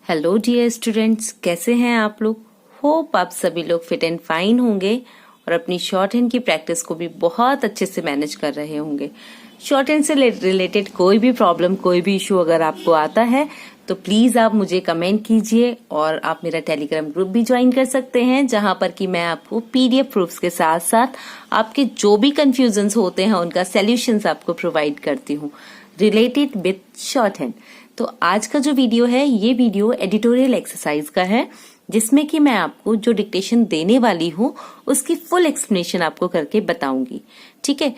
Hello dear students, कैसे हैं आप लोग। होप आप सभी लोग फिट एंड फाइन होंगे और अपनी शॉर्ट हैंड की प्रैक्टिस को भी बहुत अच्छे से मैनेज कर रहे होंगे। शॉर्ट हैंड से रिलेटेड कोई भी प्रॉब्लम, कोई भी इशू अगर आपको आता है तो प्लीज आप मुझे कमेंट कीजिए और आप मेरा टेलीग्राम ग्रुप भी ज्वाइन कर सकते हैं, जहां पर कि मैं आपको पीडीएफ प्रूफ्स के साथ साथ आपके जो भी कंफ्यूजन्स होते हैं उनका सॉल्यूशंस आपको प्रोवाइड करती हूँ रिलेटेड विथ शॉर्ट हैंड। तो आज का जो वीडियो है, ये वीडियो एडिटोरियल एक्सरसाइज का है, जिसमें कि मैं आपको जो डिक्टेशन देने वाली हूँ उसकी फुल एक्सप्लेनेशन आपको करके बताऊंगी। ठीक है,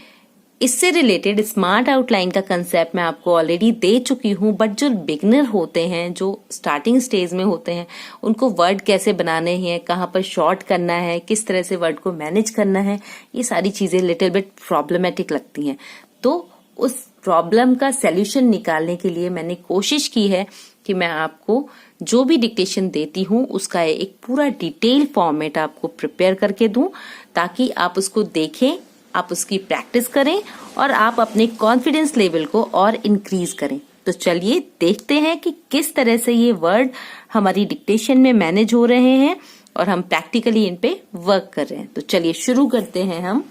इससे रिलेटेड स्मार्ट आउटलाइन का कंसेप्ट मैं आपको ऑलरेडी दे चुकी हूँ, बट जो बिगनर होते हैं, जो स्टार्टिंग स्टेज में होते हैं, उनको वर्ड कैसे बनाने हैं, कहाँ पर शॉर्ट करना है, किस तरह से वर्ड को मैनेज करना है, ये सारी चीजें लिटिल बिट प्रॉब्लमेटिक लगती हैं। तो उस प्रॉब्लम का सॉल्यूशन निकालने के लिए मैंने कोशिश की है कि मैं आपको जो भी डिक्टेशन देती हूँ उसका एक पूरा डिटेल फॉर्मेट आपको प्रिपेयर करके दूं, ताकि आप उसको देखें, आप उसकी प्रैक्टिस करें और आप अपने कॉन्फिडेंस लेवल को और इंक्रीज करें। तो चलिए देखते हैं कि किस तरह से ये वर्ड हमारी डिक्टेशन में मैनेज हो रहे हैं और हम प्रैक्टिकली इन पे वर्क कर रहे हैं। तो चलिए शुरू करते हैं हम।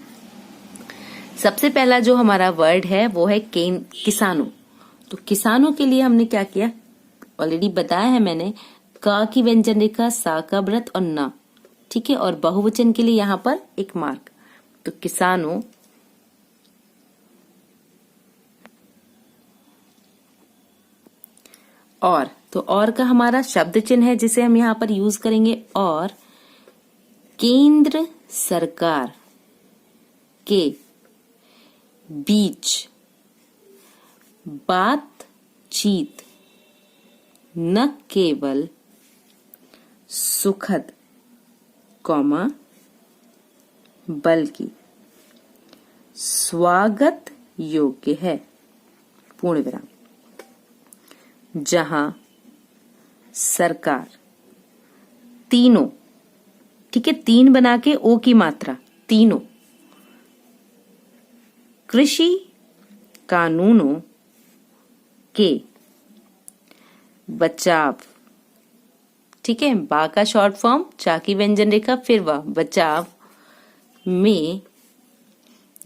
सबसे पहला जो हमारा वर्ड है वो है किसानों। तो किसानों के लिए हमने क्या किया, ऑलरेडी बताया है मैंने, का की व्यंजन रेखा, सा का व्रत और ना। ठीक है, और बहुवचन के लिए यहाँ पर एक मार्क। तो किसानों, और तो और का हमारा शब्द चिन्ह है जिसे हम यहाँ पर यूज करेंगे, और केंद्र सरकार के बीच बातचीत न केवल सुखद कौमा बल्कि स्वागत योग्य है, पूर्ण विराम। जहां सरकार, तीनों, ठीक है, तीन बना के ओ की मात्रा, तीनों कृषि कानूनों के बचाव, ठीक है, बा का शॉर्ट फॉर्म, चा की व्यंजन रेखा, फिर वह बचाव में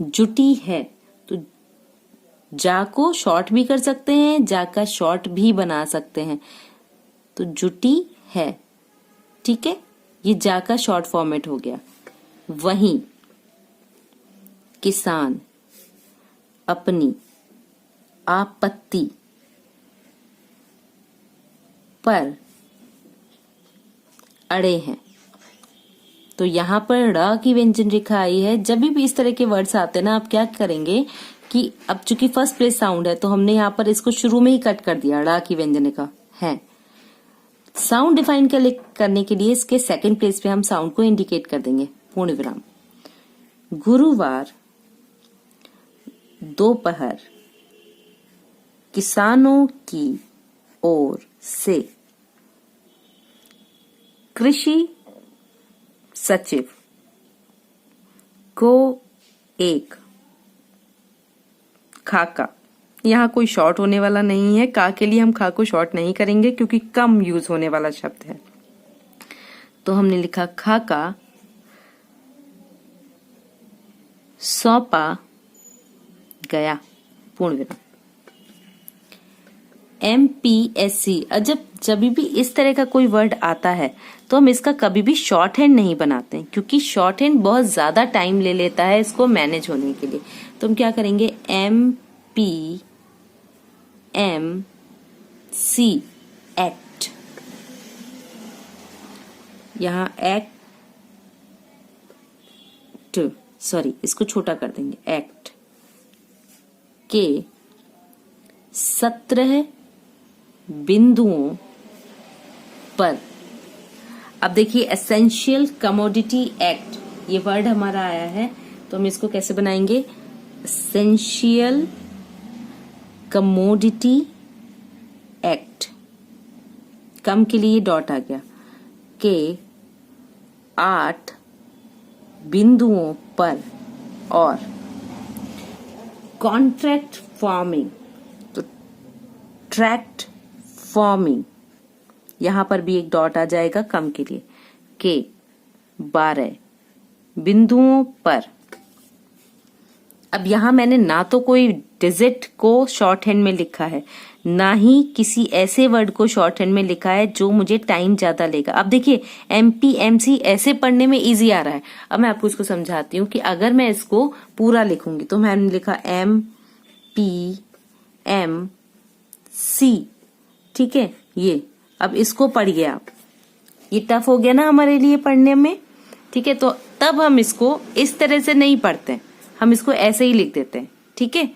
जुटी है। तो जा को शॉर्ट भी कर सकते हैं, जा का शॉर्ट भी बना सकते हैं। तो जुटी है, ठीक है, ये जा का शॉर्ट फॉर्मेट हो गया। वहीं किसान अपनी आपत्ति पर अड़े हैं। तो यहाँ पर ड़ की व्यंजन रेखा आई है। जब भी इस तरह के वर्ड्स आते हैं ना, आप क्या करेंगे कि अब चूंकि फर्स्ट प्लेस साउंड है तो हमने यहाँ पर इसको शुरू में ही कट कर दिया, ड़ की व्यंजन रेखा है। साउंड डिफाइन करने के लिए इसके सेकंड प्लेस पे हम साउंड को इंडिकेट कर देंगे, पूर्ण विराम। गुरुवार दोपहर किसानों की ओर से कृषि सचिव को एक खाका, यहाँ कोई शॉर्ट होने वाला नहीं है, का के लिए हम खा को शॉर्ट नहीं करेंगे क्योंकि कम यूज होने वाला शब्द है। तो हमने लिखा खाका सौंपा गया, पूर्ण विराम। MPSC, जब भी इस तरह का कोई वर्ड आता है तो हम इसका कभी भी शॉर्ट हैंड नहीं बनाते हैं, क्योंकि शॉर्ट हैंड बहुत ज्यादा टाइम ले लेता है इसको मैनेज होने के लिए। तो हम क्या करेंगे, MPMC एक्ट, यहाँ एक्ट, सॉरी इसको छोटा कर देंगे, एक्ट के 17 बिंदुओं पर। अब देखिए, एसेंशियल कमोडिटी एक्ट, ये वर्ड हमारा आया है, तो हम इसको कैसे बनाएंगे, एसेंशियल कमोडिटी एक्ट, कम के लिए डॉट आ गया, के 8 बिंदुओं पर और कॉन्ट्रैक्ट फार्मिंग, तो ट्रैक्ट फार्मिंग यहां पर भी एक डॉट आ जाएगा कम के लिए। के 12 बिंदुओं पर। अब यहां मैंने ना तो कोई डिजिट को शॉर्ट हैंड में लिखा है, ना ही किसी ऐसे वर्ड को शॉर्ट हैंड में लिखा है जो मुझे टाइम ज्यादा लेगा। अब देखिए MPMC ऐसे पढ़ने में इजी आ रहा है। अब मैं आपको इसको समझाती हूँ कि अगर मैं इसको पूरा लिखूंगी तो मैंने लिखा MPMC, ठीक है। ये अब इसको पढ़िए आप, ये टफ हो गया ना हमारे लिए पढ़ने में, ठीक है। तो तब हम इसको इस तरह से नहीं पढ़ते, हम इसको ऐसे ही लिख देते हैं, ठीक है,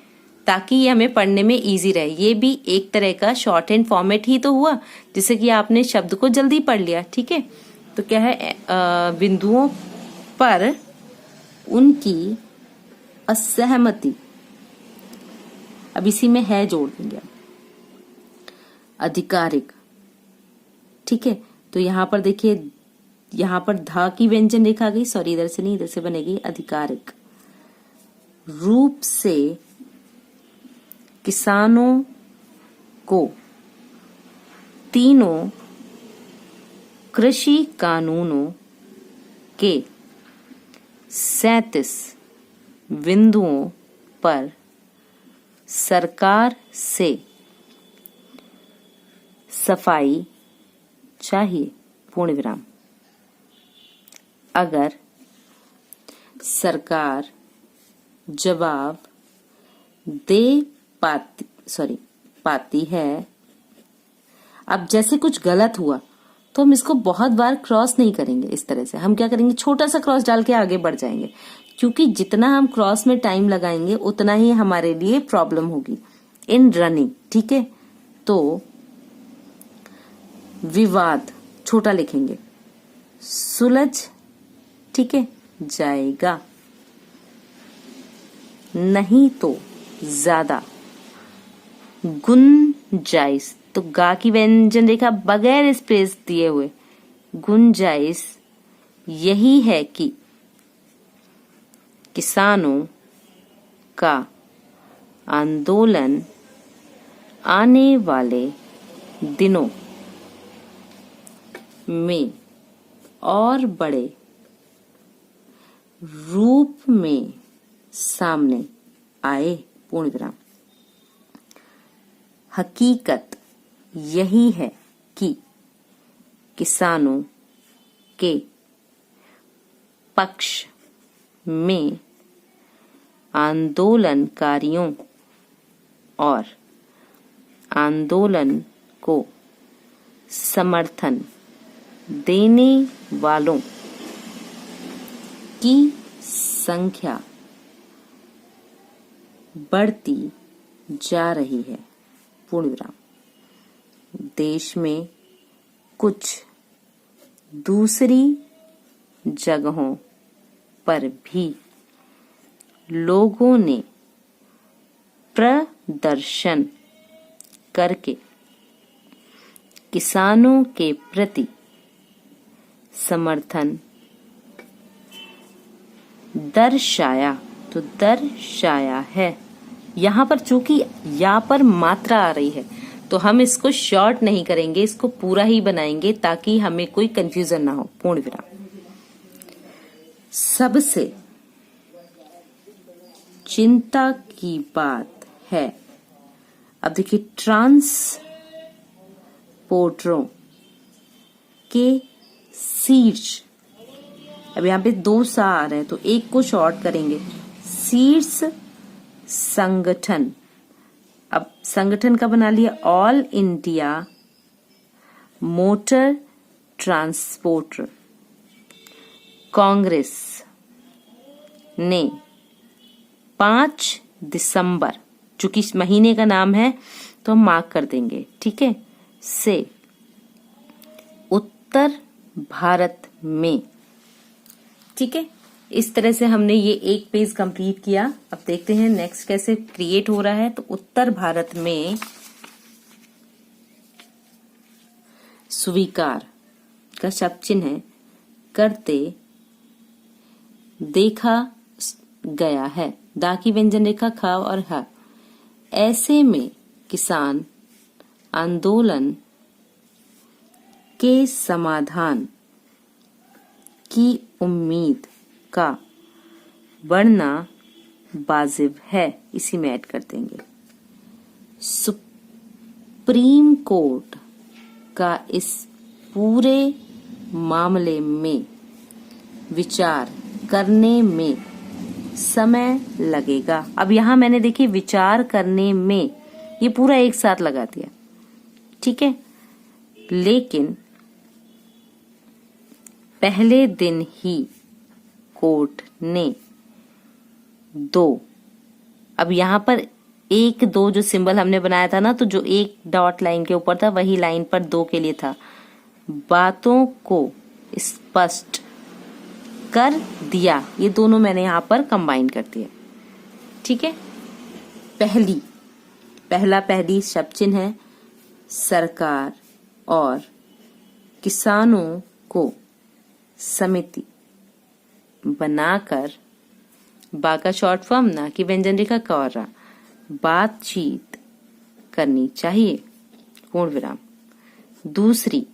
ताकि ये हमें पढ़ने में इजी रहे। ये भी एक तरह का शॉर्ट हैंड फॉर्मेट ही तो हुआ, जिससे कि आपने शब्द को जल्दी पढ़ लिया, ठीक है। तो क्या है, बिंदुओं पर उनकी असहमति, अब इसी में है जोड़ देंगे आधिकारिक, ठीक है। तो यहां पर देखिए, यहां पर धा की व्यंजन रेखा गई, सॉरी इधर से नहीं, इधर से बनेगी आधिकारिक रूप से किसानों को तीनों कृषि कानूनों के 37 बिंदुओं पर सरकार से सफाई चाहिए, पूर्ण विराम। अगर सरकार जवाब दे पाती है, अब जैसे कुछ गलत हुआ तो हम इसको बहुत बार क्रॉस नहीं करेंगे। इस तरह से हम क्या करेंगे, छोटा सा क्रॉस डाल के आगे बढ़ जाएंगे, क्योंकि जितना हम क्रॉस में टाइम लगाएंगे उतना ही हमारे लिए प्रॉब्लम होगी इन रनिंग, ठीक है। तो विवाद छोटा लिखेंगे, सुलझ, ठीक है, जाएगा, नहीं तो ज्यादा गुंजाइश, तो गा की व्यंजन रेखा बगैर स्पेस दिए हुए, गुंजाइश यही है कि किसानों का आंदोलन आने वाले दिनों में और बड़े रूप में सामने आए, पूर्ण विराम। हकीकत यही है कि किसानों के पक्ष में आंदोलनकारियों और आंदोलन को समर्थन देने वालों की संख्या बढ़ती जा रही है, पूर्ण विराम। देश में कुछ दूसरी जगहों पर भी लोगों ने प्रदर्शन करके किसानों के प्रति समर्थन दर्शाया, तो दर्शाया है। यहाँ पर चूंकि यहाँ पर मात्रा आ रही है तो हम इसको शॉर्ट नहीं करेंगे, इसको पूरा ही बनाएंगे ताकि हमें कोई कंफ्यूजन ना हो, पूर्ण विराम। सबसे चिंता की बात है, अब देखिए, ट्रांसपोर्टरों के शीर्ष, अब यहाँ पे 2 सा आ रहे हैं तो एक को शॉर्ट करेंगे, शीर्ष संगठन। अब संगठन का बना लिया all India motor transporter Congress ने 5 दिसंबर, चूंकि इस महीने का नाम है तो हम मार्क कर देंगे, ठीक है, से उत्तर भारत में, ठीक है। इस तरह से हमने ये एक पेज कंप्लीट किया। अब देखते हैं नेक्स्ट कैसे क्रिएट हो रहा है। तो उत्तर भारत में स्वीकार का शब्द चिन्ह है, करते देखा गया है, दा की व्यंजन रेखा ख और ह। ऐसे में किसान आंदोलन इसके समाधान की उम्मीद का बढ़ना वाजिब है। इसी में ऐड कर देंगे। सुप्रीम कोर्ट का इस पूरे मामले में विचार करने में समय लगेगा। अब यहां मैंने देखिए विचार करने में, ये पूरा एक साथ लगा दिया, ठीक है। लेकिन पहले दिन ही कोर्ट ने 2, अब यहां पर 1 2 जो सिंबल हमने बनाया था ना, तो जो एक डॉट लाइन के ऊपर था वही लाइन पर 2 के लिए था, बातों को स्पष्ट कर दिया। ये दोनों मैंने यहां पर कंबाइन कर दिया, ठीक है। पहली शब्द चिन्ह है सरकार और किसानों को समिति बनाकर, बा का शॉर्ट फॉर्म ना कि व्यंजन रेखा का और रा, बातचीत करनी चाहिए, पूर्ण विराम। दूसरी,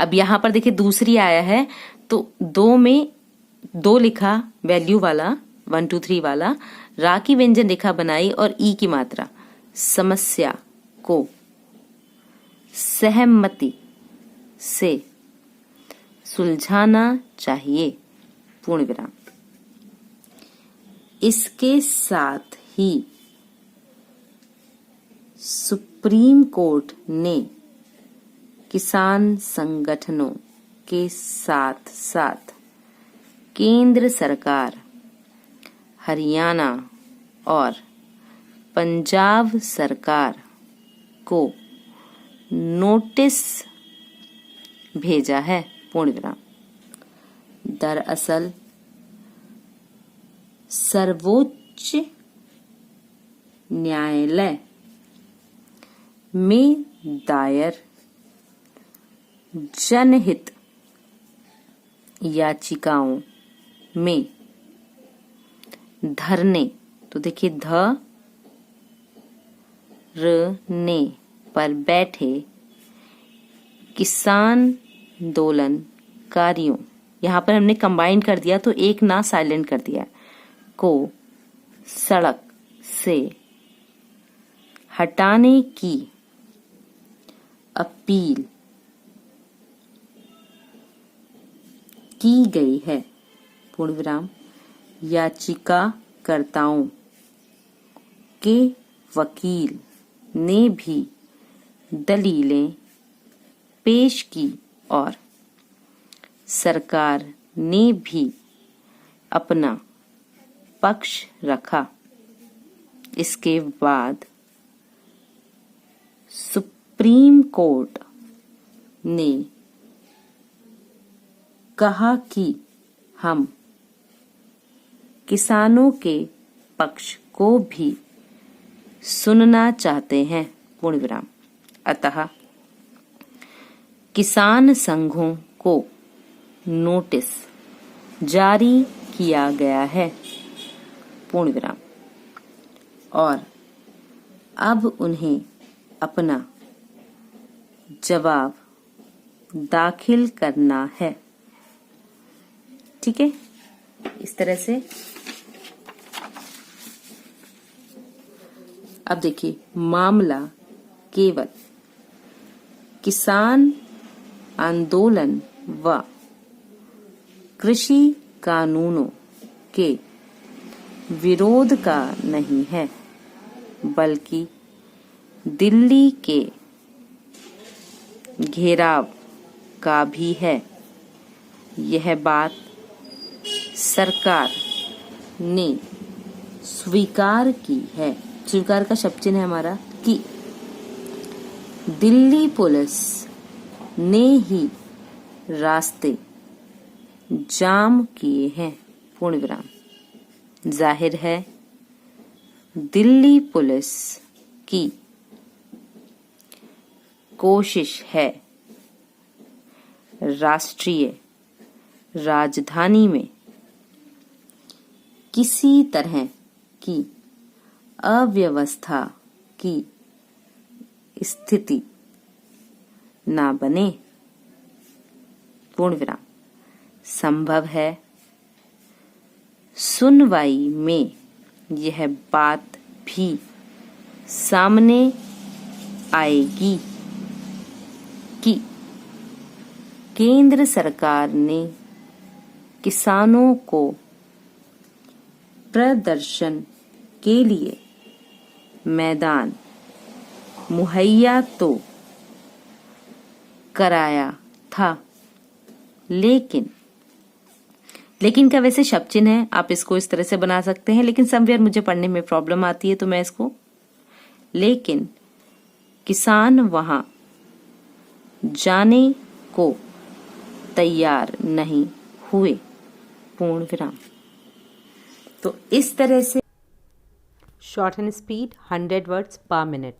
अब यहां पर देखिए दूसरी आया है तो 2 में 2 लिखा वैल्यू वाला 1 2 3 वाला, रा की व्यंजन रेखा बनाई और ई की मात्रा, समस्या को सहमति से सुलझाना चाहिए, पूर्ण विराम। इसके साथ ही सुप्रीम कोर्ट ने किसान संगठनों के साथ साथ केंद्र सरकार, हरियाणा और पंजाब सरकार को नोटिस भेजा है, पूर्ण विराम। दरअसल सर्वोच्च न्यायालय में दायर जनहित याचिकाओं में धरने, तो देखिए ध र ने पर बैठे किसान आंदोलनकारियों, यहां पर हमने कंबाइन कर दिया तो एक ना साइलेंट कर दिया, को सड़क से हटाने की अपील की गई है, पूर्ण विराम। याचिकाकर्ताओं के वकील ने भी दलीलें पेश की और सरकार ने भी अपना पक्ष रखा। इसके बाद सुप्रीम कोर्ट ने कहा कि हम किसानों के पक्ष को भी सुनना चाहते हैं, पूर्ण विराम। अतः किसान संघों को नोटिस जारी किया गया है, पूर्ण विराम, और अब उन्हें अपना जवाब दाखिल करना है, ठीक है। इस तरह से अब देखिए मामला केवल किसान आंदोलन व कृषि कानूनों के विरोध का नहीं है, बल्कि दिल्ली के घेराव का भी है। यह बात सरकार ने स्वीकार की है, स्वीकार का शब्द चिन्ह है हमारा, कि दिल्ली पुलिस ने ही रास्ते जाम किए हैं, पूर्ण विराम। जाहिर है दिल्ली पुलिस की कोशिश है राष्ट्रीय राजधानी में किसी तरह की अव्यवस्था की स्थिति ना बने, पूर्ण विराम। संभव है सुनवाई में यह बात भी सामने आएगी कि केंद्र सरकार ने किसानों को प्रदर्शन के लिए मैदान मुहैया तो कराया था, लेकिन का वैसे शब्द चिन्ह है, आप इसको इस तरह से बना सकते हैं, लेकिन समवेयर मुझे पढ़ने में प्रॉब्लम आती है तो मैं इसको, लेकिन किसान वहां जाने को तैयार नहीं हुए, पूर्ण विराम। तो इस तरह से शॉर्ट हैंड स्पीड 100 वर्ड्स पर मिनट,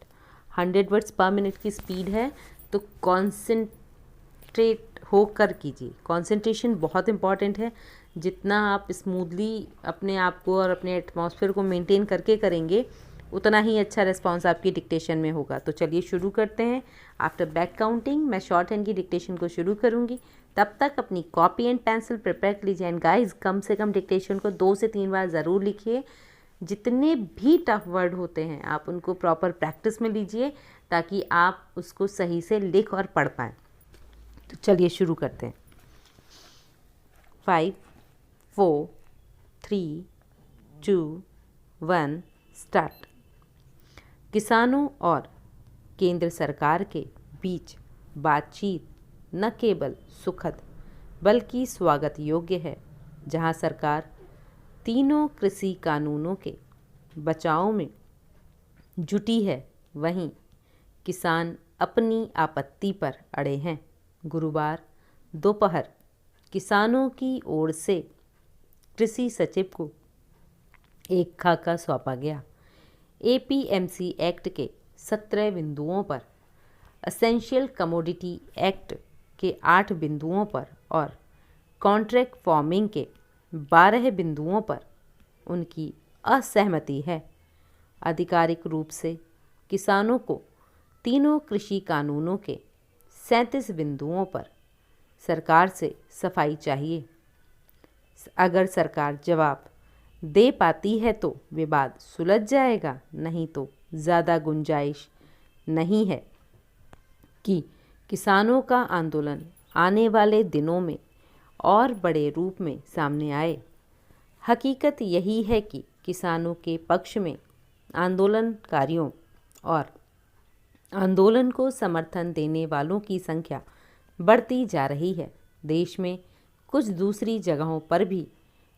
100 वर्ड्स पर मिनट की स्पीड है, तो कॉन्सेंट्रेट होकर कीजिए। कॉन्सेंट्रेशन बहुत इंपॉर्टेंट है। जितना आप स्मूथली अपने आप को और अपने एटमॉस्फेयर को मेंटेन करके करेंगे, उतना ही अच्छा रिस्पॉन्स आपकी डिक्टेशन में होगा। तो चलिए शुरू करते हैं। आफ्टर बैक काउंटिंग मैं शॉर्ट हैंड की डिक्टेशन को शुरू करूंगी, तब तक अपनी कॉपी एंड पेंसिल प्रिपेयर कर लीजिए। एंड गाइस, कम से कम डिक्टेशन को 2 से 3 बार ज़रूर लिखिए। जितने भी टफ वर्ड होते हैं आप उनको प्रॉपर प्रैक्टिस में लीजिए, ताकि आप उसको सही से लिख और पढ़ पाएँ। तो चलिए शुरू करते हैं। 5 4 3 2 1 स्टार्ट। किसानों और केंद्र सरकार के बीच बातचीत न केवल सुखद बल्कि स्वागत योग्य है। जहां सरकार तीनों कृषि कानूनों के बचाव में जुटी है, वहीं किसान अपनी आपत्ति पर अड़े हैं। गुरुवार दोपहर किसानों की ओर से कृषि सचिव को एक खाका सौंपा गया। एपीएमसी एक्ट के 17 बिंदुओं पर, एसेंशियल कमोडिटी एक्ट के 8 बिंदुओं पर और कॉन्ट्रैक्ट फार्मिंग के 12 बिंदुओं पर उनकी असहमति है। आधिकारिक रूप से किसानों को तीनों कृषि कानूनों के 37 बिंदुओं पर सरकार से सफाई चाहिए। अगर सरकार जवाब दे पाती है तो विवाद सुलझ जाएगा, नहीं तो ज़्यादा गुंजाइश नहीं है कि किसानों का आंदोलन आने वाले दिनों में और बड़े रूप में सामने आए। हकीकत यही है कि किसानों के पक्ष में आंदोलनकारियों और आंदोलन को समर्थन देने वालों की संख्या बढ़ती जा रही है। देश में कुछ दूसरी जगहों पर भी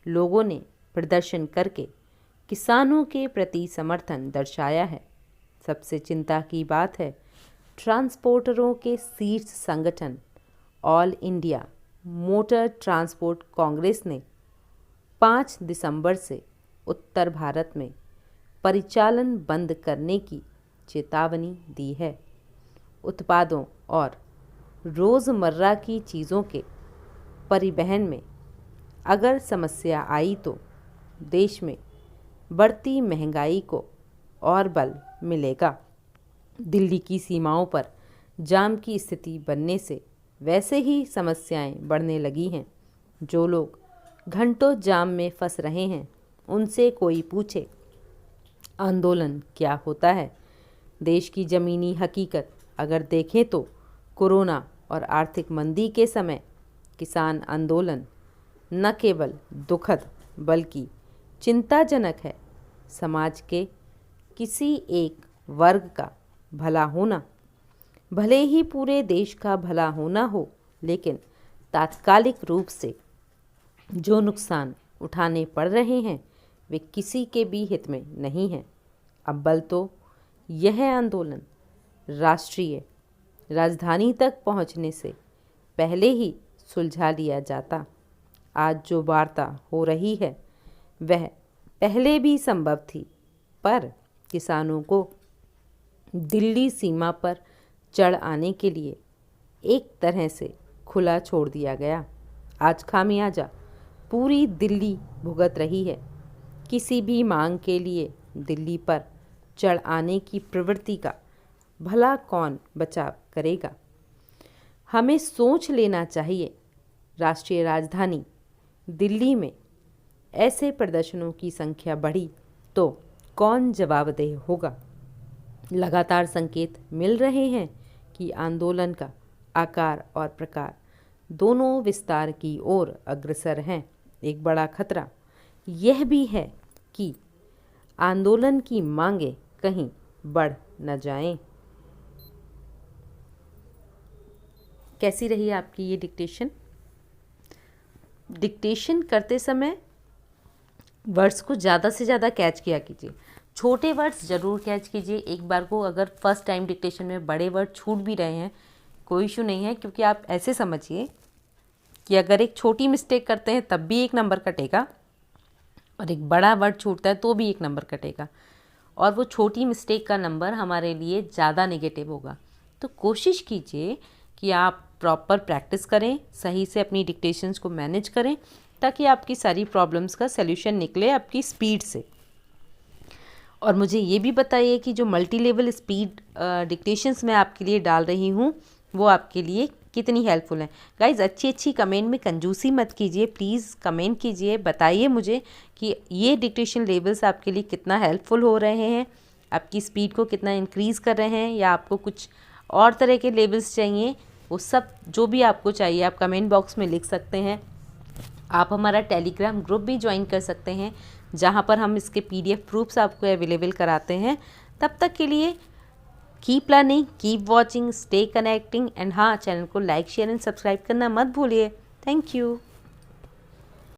लोगों ने प्रदर्शन करके किसानों के प्रति समर्थन दर्शाया है। सबसे चिंता की बात है, ट्रांसपोर्टरों के शीर्ष संगठन all India motor transport Congress ने 5 दिसंबर से उत्तर भारत में परिचालन बंद करने की चेतावनी दी है। उत्पादों और रोज़मर्रा की चीज़ों के परिवहन में अगर समस्या आई तो देश में बढ़ती महंगाई को और बल मिलेगा। दिल्ली की सीमाओं पर जाम की स्थिति बनने से वैसे ही समस्याएं बढ़ने लगी हैं। जो लोग घंटों जाम में फंस रहे हैं, उनसे कोई पूछे आंदोलन क्या होता है। देश की ज़मीनी हकीकत अगर देखें तो कोरोना और आर्थिक मंदी के समय किसान आंदोलन न केवल दुखद बल्कि चिंताजनक है। समाज के किसी एक वर्ग का भला होना, भले ही पूरे देश का भला होना हो, लेकिन तात्कालिक रूप से जो नुकसान उठाने पड़ रहे हैं वे किसी के भी हित में नहीं हैं। अव्वल तो यह आंदोलन राष्ट्रीय राजधानी तक पहुंचने से पहले ही सुलझा लिया जाता। आज जो वार्ता हो रही है वह पहले भी संभव थी, पर किसानों को दिल्ली सीमा पर चढ़ आने के लिए एक तरह से खुला छोड़ दिया गया। आज खामियाजा पूरी दिल्ली भुगत रही है। किसी भी मांग के लिए दिल्ली पर चढ़ आने की प्रवृत्ति का भला कौन बचाव करेगा। हमें सोच लेना चाहिए, राष्ट्रीय राजधानी दिल्ली में ऐसे प्रदर्शनों की संख्या बढ़ी तो कौन जवाबदेह होगा। लगातार संकेत मिल रहे हैं कि आंदोलन का आकार और प्रकार दोनों विस्तार की ओर अग्रसर हैं। एक बड़ा खतरा यह भी है कि आंदोलन की मांगें कहीं बढ़ न जाएं। कैसी रही आपकी ये डिक्टेशन? डिक्टेशन करते समय वर्ड्स को ज़्यादा से ज़्यादा कैच किया कीजिए। छोटे वर्ड्स ज़रूर कैच कीजिए। एक बार को अगर फर्स्ट टाइम डिक्टेशन में बड़े वर्ड छूट भी रहे हैं कोई इशू नहीं है, क्योंकि आप ऐसे समझिए कि अगर एक छोटी मिस्टेक करते हैं तब भी 1 नंबर कटेगा और एक बड़ा वर्ड छूटता है तो भी 1 नंबर कटेगा, और वो छोटी मिस्टेक का नंबर हमारे लिए ज़्यादा नेगेटिव होगा। तो कोशिश कीजिए कि आप प्रॉपर प्रैक्टिस करें, सही से अपनी डिक्टेशंस को मैनेज करें, ताकि आपकी सारी प्रॉब्लम्स का सल्यूशन निकले आपकी स्पीड से। और मुझे ये भी बताइए कि जो मल्टी लेवल स्पीड डिक्टेशंस मैं आपके लिए डाल रही हूँ वो आपके लिए कितनी हेल्पफुल है। गाइज अच्छी कमेंट में कंजूसी मत कीजिए, प्लीज़ कमेंट कीजिए, बताइए मुझे कि ये डिक्टेशन लेवल्स आपके लिए कितना हेल्पफुल हो रहे हैं, आपकी स्पीड को कितना इंक्रीज़ कर रहे हैं, या आपको कुछ और तरह के लेवल्स चाहिए। वो सब जो भी आपको चाहिए आप कमेंट बॉक्स में लिख सकते हैं। आप हमारा टेलीग्राम ग्रुप भी ज्वाइन कर सकते हैं, जहाँ पर हम इसके PDF प्रूफ्स आपको अवेलेबल कराते हैं। तब तक के लिए keep learning, keep watching, stay connecting and हाँ, चैनल को लाइक, शेयर एंड सब्सक्राइब करना मत भूलिए। Thank you.